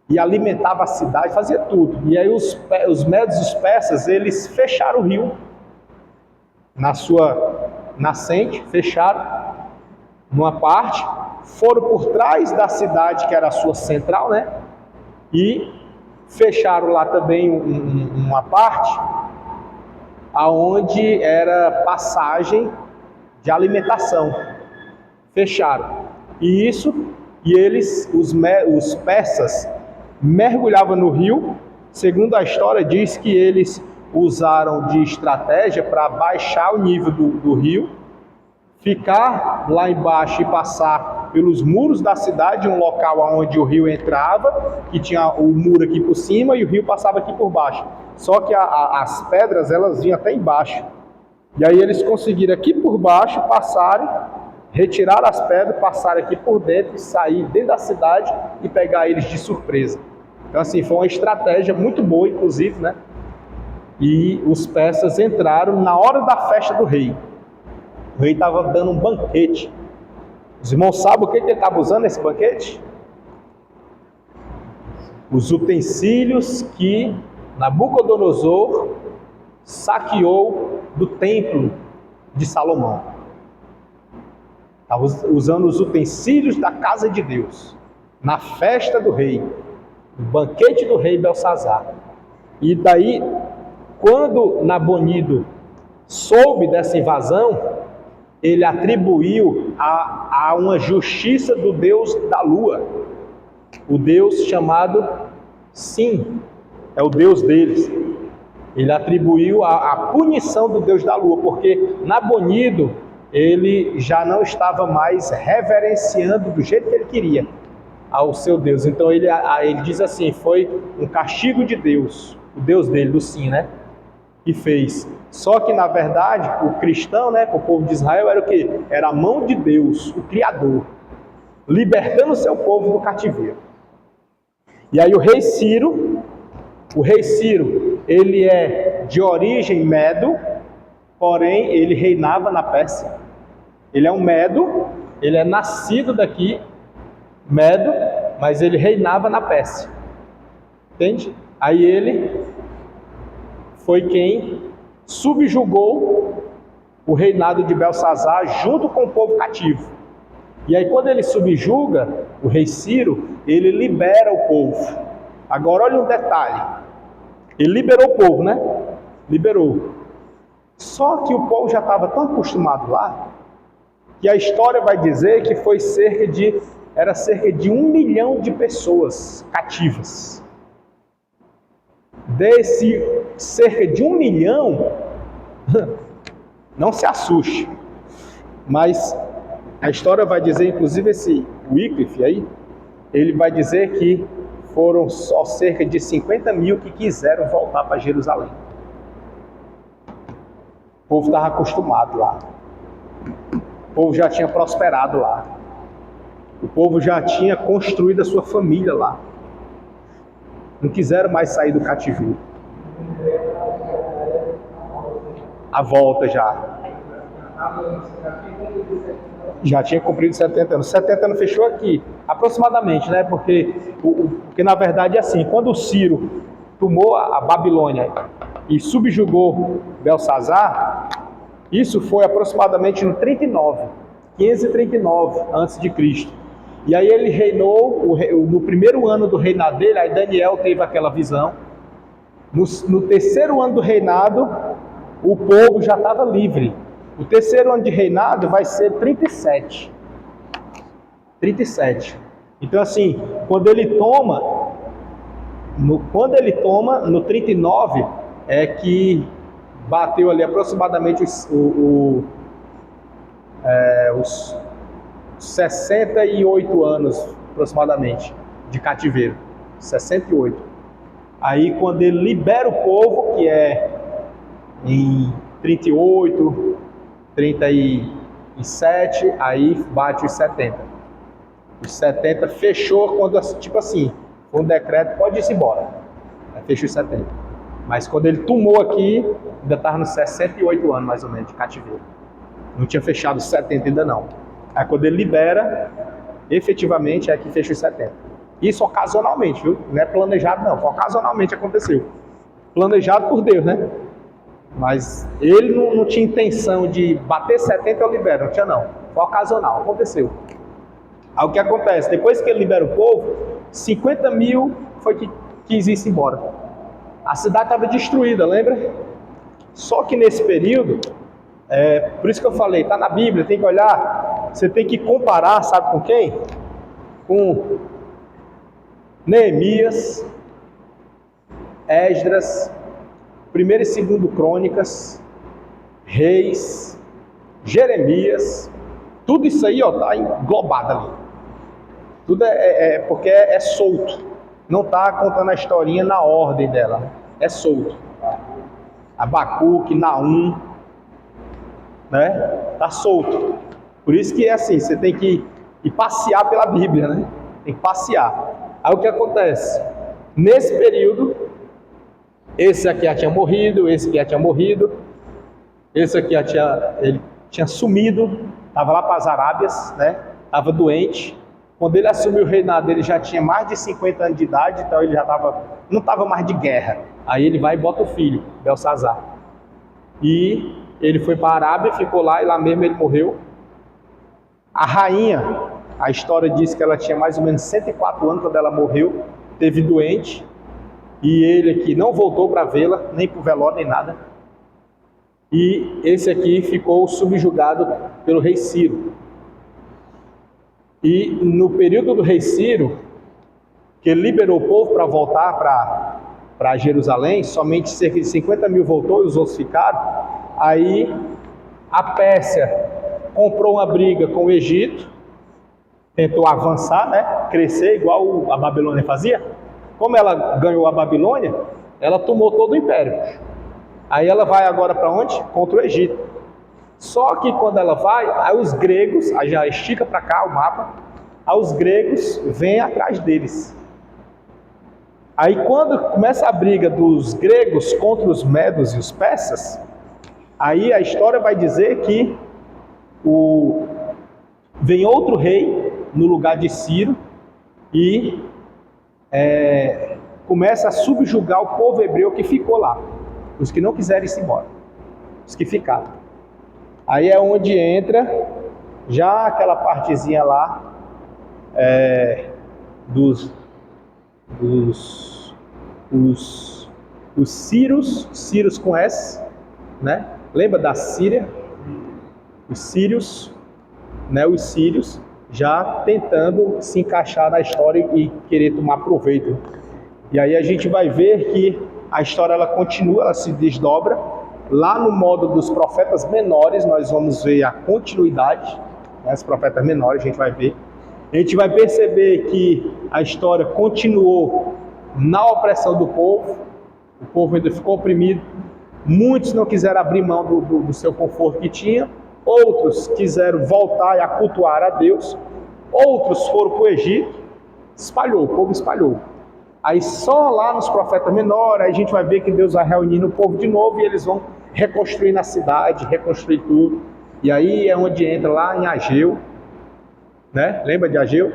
e alimentava a cidade, fazia tudo. E aí os medos e os persas, eles fecharam o rio na sua nascente, fecharam numa parte, foram por trás da cidade, que era a sua central, né? E fecharam lá também uma parte aonde era passagem de alimentação. Fecharam. E os persas mergulhavam no rio. Segundo a história, diz que eles usaram de estratégia para baixar o nível do rio, ficar lá embaixo e passar pelos muros da cidade, um local onde o rio entrava, que tinha o muro aqui por cima e o rio passava aqui por baixo. Só que as pedras, elas vinham até embaixo. E aí eles conseguiram aqui por baixo passarem, retirar as pedras, passar aqui por dentro e sair dentro da cidade e pegar eles de surpresa. Então assim, foi uma estratégia muito boa, inclusive, né? E os persas entraram na hora da festa do rei. O rei estava dando um banquete. Os irmãos sabem o que ele estava usando nesse banquete? Os utensílios que Nabucodonosor saqueou do templo de Salomão. Estava usando os utensílios da casa de Deus, na festa do rei, no banquete do rei Belsazar. E daí, quando Nabonido soube dessa invasão, ele atribuiu a uma justiça do Deus da lua, o Deus chamado Sim, é o Deus deles. Ele atribuiu a punição do Deus da lua, porque Nabonido, ele já não estava mais reverenciando do jeito que ele queria ao seu Deus. Então ele diz assim, foi um castigo de Deus, o Deus dele, do Sim, né? Que fez. Só que na verdade, o cristão, né, o povo de Israel era o quê? Era a mão de Deus, o Criador, libertando o seu povo do cativeiro. E aí o rei Ciro, ele é de origem medo, porém ele reinava na Pérsia. Ele é um medo, ele é nascido daqui, medo, mas ele reinava na Pérsia. Entende? Aí ele foi quem subjugou o reinado de Belsazar junto com o povo cativo. E aí quando ele subjuga o rei Ciro, ele libera o povo. Agora olha um detalhe. Ele liberou o povo, né? Liberou. Só que o povo já estava tão acostumado lá, que a história vai dizer que foi cerca de 1 milhão de pessoas cativas. Desse cerca de 1 milhão, não se assuste, mas a história vai dizer, inclusive esse Wycliffe aí, ele vai dizer que foram só cerca de 50 mil que quiseram voltar para Jerusalém. O povo estava acostumado lá. O povo já tinha prosperado lá. O povo já tinha construído a sua família lá. Não quiseram mais sair do cativeiro. A volta já tinha cumprido 70 anos. 70 anos fechou aqui, aproximadamente, né? Porque na verdade é assim, quando o Ciro tomou a Babilônia e subjugou Belsazar, isso foi aproximadamente no 539 a.C. E aí ele reinou, no primeiro ano do reinado dele, aí Daniel teve aquela visão. No terceiro ano do reinado, o povo já estava livre. O terceiro ano de reinado vai ser 37. Então assim, quando ele toma no 39, é que bateu ali aproximadamente os 68 anos, aproximadamente, de cativeiro. 68. Aí quando ele libera o povo, que é em 38, 37, aí bate os 70. Os 70 fechou quando, tipo assim, foi um decreto, pode ir embora. Aí fechou os 70. Mas quando ele tomou aqui, ainda estava nos 68 anos, mais ou menos, de cativeiro. Não tinha fechado os 70 ainda não. Aí quando ele libera, efetivamente é que fecha os 70. Isso ocasionalmente, viu? Não é planejado não, ocasionalmente aconteceu. Planejado por Deus, né? Mas ele não tinha intenção de bater 70 eu libero, não tinha não. Foi ocasional, aconteceu. Aí o que acontece? Depois que ele libera o povo, 50 mil foi que quis ir embora. A cidade estava destruída, lembra? Só que nesse período, por isso que eu falei, está na Bíblia, tem que olhar. você tem que comparar, sabe com quem? Com Neemias, Esdras, 1ª e 2ª Crônicas, Reis, Jeremias, tudo isso aí está englobado ali. Tudo porque é solto, não está contando a historinha na ordem dela, é solto. Abacuque, Naum, né? Tá solto. Por isso que é assim, você tem que ir passear pela Bíblia, né? Tem que passear. Aí o que acontece? Nesse período, esse aqui já tinha morrido, esse aqui já tinha morrido, esse aqui ele tinha sumido, estava lá para as Arábias, né? Estava doente. Quando ele assumiu o reinado, ele já tinha mais de 50 anos de idade, então ele já não estava mais de guerra. Aí ele vai e bota o filho, Belsazar. E ele foi para a Arábia, ficou lá e lá mesmo ele morreu. A rainha, a história diz que ela tinha mais ou menos 104 anos quando ela morreu, teve doente, e ele aqui não voltou para vê-la, nem para o velório, nem nada. E esse aqui ficou subjugado pelo rei Ciro. E no período do rei Ciro, que ele liberou o povo para voltar para Jerusalém, somente cerca de 50 mil voltou e os outros ficaram. Aí a Pérsia comprou uma briga com o Egito, tentou avançar, né? Crescer igual a Babilônia fazia. Como ela ganhou a Babilônia, ela tomou todo o império. Aí ela vai agora para onde? Contra o Egito. Só que quando ela vai, aí os gregos, aí já estica para cá o mapa, aí os gregos vêm atrás deles. Aí quando começa a briga dos gregos contra os medos e os persas, aí a história vai dizer que vem outro rei no lugar de Ciro e começa a subjugar o povo hebreu que ficou lá, os que não quiserem ir embora, os que ficaram. Aí é onde entra já aquela partezinha lá os Círios com S, né? Lembra da Síria? Os Sírios, né? Os Sírios já tentando se encaixar na história e querer tomar proveito. E aí a gente vai ver que a história ela continua, ela se desdobra. Lá no modo dos profetas menores, nós vamos ver a continuidade, né? Os profetas menores, a gente vai ver. A gente vai perceber que a história continuou na opressão do povo. O povo ainda ficou oprimido. Muitos não quiseram abrir mão do seu conforto que tinha. Outros quiseram voltar e cultuar a Deus. Outros foram para o Egito. Espalhou, o povo espalhou. Aí só lá nos profetas menores, a gente vai ver que Deus vai reunindo o povo de novo e eles vão reconstruir a cidade, reconstruir tudo. E aí é onde entra lá em Ageu, né? Lembra de Ageu?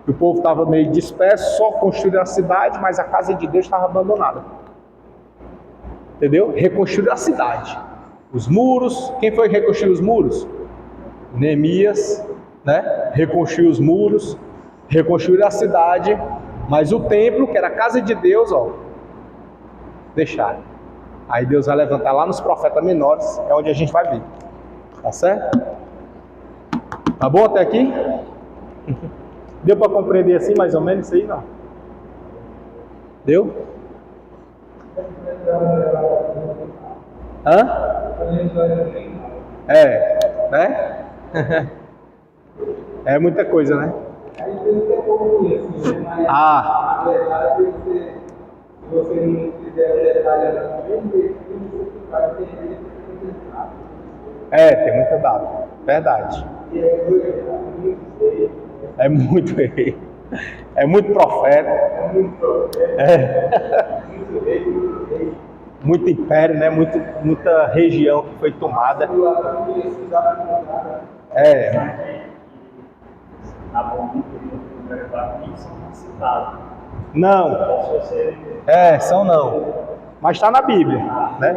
O povo estava meio disperso, só construindo a cidade, mas a casa de Deus estava abandonada. Entendeu? Reconstruir a cidade. Os muros, quem foi que reconstruiu os muros? Neemias, né? Reconstruiu os muros, reconstruiu a cidade, mas o templo, que era a casa de Deus, deixaram. Aí Deus vai levantar lá nos profetas menores, é onde a gente vai ver. Tá certo? Tá bom até aqui? Deu para compreender assim, mais ou menos, isso aí, não? Deu? Hã? Né? É muita coisa, né? Se você não quiser detalhar também, tem muita data, verdade. É muito rei, é muito profeta, muito império, né? Muita região que foi tomada. Não, são não, mas está na Bíblia, né?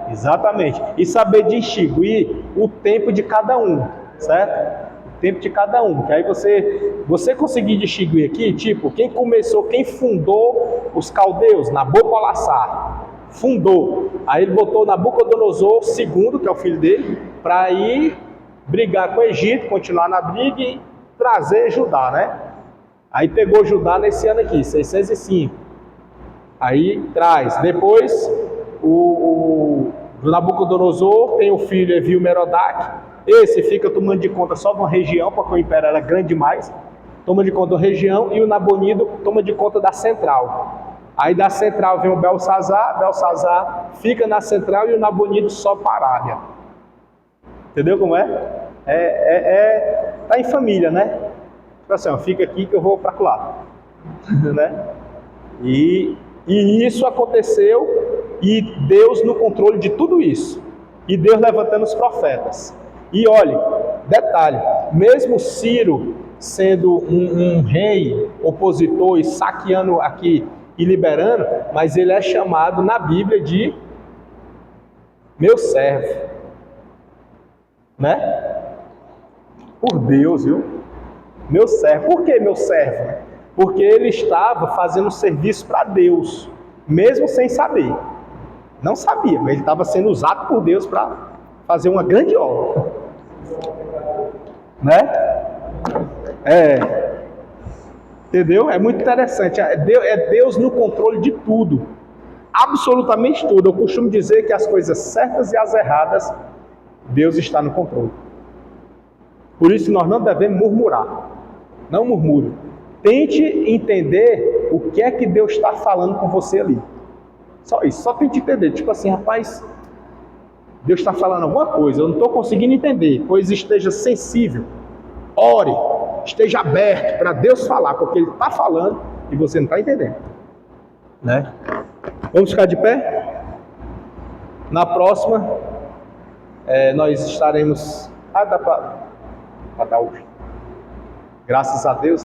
Exatamente, e saber distinguir o tempo de cada um, certo? O tempo de cada um, que aí você conseguir distinguir aqui, tipo, quem fundou os caldeus, Nabopolassar, fundou, aí ele botou Nabucodonosor II, que é o filho dele, para ir brigar com o Egito, continuar na briga e trazer Judá, né? Aí pegou Judá nesse ano aqui, 605. Aí traz. Depois o Nabucodonosor tem o filho Evil-Merodach. Esse fica tomando de conta só de uma região, porque o império era grande demais. Toma de conta da região, e o Nabonido toma de conta da central. Aí da central vem o Belsazar fica na central e o Nabonido só para a Arábia. Entendeu como é? Tá em família, né? Tipo assim, ó, fica aqui que eu vou para lá. Né? E isso aconteceu, e Deus no controle de tudo isso. E Deus levantando os profetas. E olhe, detalhe, mesmo Ciro sendo um rei opositor e saqueando aqui e liberando, mas ele é chamado na Bíblia de meu servo, né? Por Deus, viu? Meu servo. Por que meu servo? Porque ele estava fazendo serviço para Deus, mesmo sem saber. Não sabia, mas ele estava sendo usado por Deus para fazer uma grande obra, né? Entendeu? É muito interessante. É Deus no controle de tudo. Absolutamente tudo. Eu costumo dizer que as coisas certas e as erradas, Deus está no controle. Por isso nós não devemos murmurar. Não murmure. Tente entender o que é que Deus está falando com você ali. Só isso. Só tente entender. Tipo assim, rapaz, Deus está falando alguma coisa, eu não estou conseguindo entender. Pois esteja sensível. Ore. Esteja aberto para Deus falar, porque Ele está falando e você não está entendendo, né? Vamos ficar de pé? Na próxima, nós estaremos... dá para dar o... Graças a Deus.